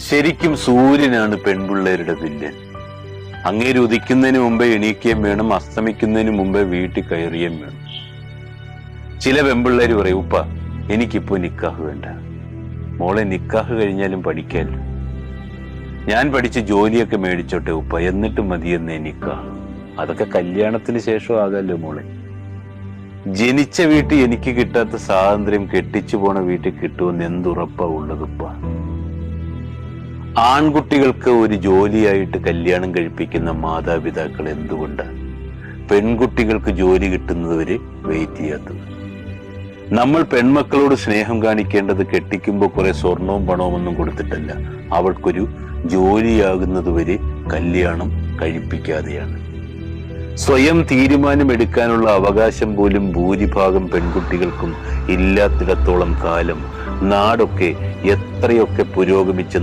ശരിക്കും സൂര്യനാണ് പെൺപിള്ളേരുടെ വില്ലൻ. അങ്ങേര് ഉദിക്കുന്നതിന് മുമ്പേ എണീക്കുകയും വേണം, അസ്തമിക്കുന്നതിന് മുമ്പേ വീട്ടിൽ കയറിയും വേണം. ചില പെൺപിള്ളേര് പറയും, ഉപ്പ എനിക്കിപ്പോ നിക്കാഹ് വേണ്ട. മോളെ, നിക്കാഹ് കഴിഞ്ഞാലും പഠിക്കാമല്ലോ. ഞാൻ പഠിച്ച് ജോലിയൊക്കെ മേടിച്ചോട്ടെ ഉപ്പ, എന്നിട്ട് മതിയെന്നേ നിക്കാഹ്. അതൊക്കെ കല്യാണത്തിന് ശേഷം ആകാമല്ലോ മോളെ. ജനിച്ച വീട്ടിൽ എനിക്ക് കിട്ടാത്ത സ്വാതന്ത്ര്യം കെട്ടിച്ചു പോണ വീട്ടിൽ കിട്ടുമെന്ന് എന്തുറപ്പാ ഉള്ളതുപ്പ? ആൺകുട്ടികൾക്ക് ഒരു ജോലിയായിട്ട് കല്യാണം കഴിപ്പിക്കുന്ന മാതാപിതാക്കൾ എന്തുകൊണ്ടാണ് പെൺകുട്ടികൾക്ക് ജോലി കിട്ടുന്നതുവരെ വെയിറ്റ് ചെയ്യാത്തത്? നമ്മൾ പെൺമക്കളോട് സ്നേഹം കാണിക്കേണ്ടത് കെട്ടിക്കുമ്പോൾ കുറെ സ്വർണവും പണവും ഒന്നും കൊടുത്തിട്ടല്ല, അവൾക്കൊരു ജോലിയാകുന്നതുവരെ കല്യാണം കഴിപ്പിക്കാതെയാണ്. സ്വയം തീരുമാനമെടുക്കാനുള്ള അവകാശം പോലും ഭൂരിഭാഗം പെൺകുട്ടികൾക്കും ഇല്ലാത്തിടത്തോളം കാലം നാടൊക്കെ എത്രയൊക്കെ പുരോഗമിച്ചെന്ന്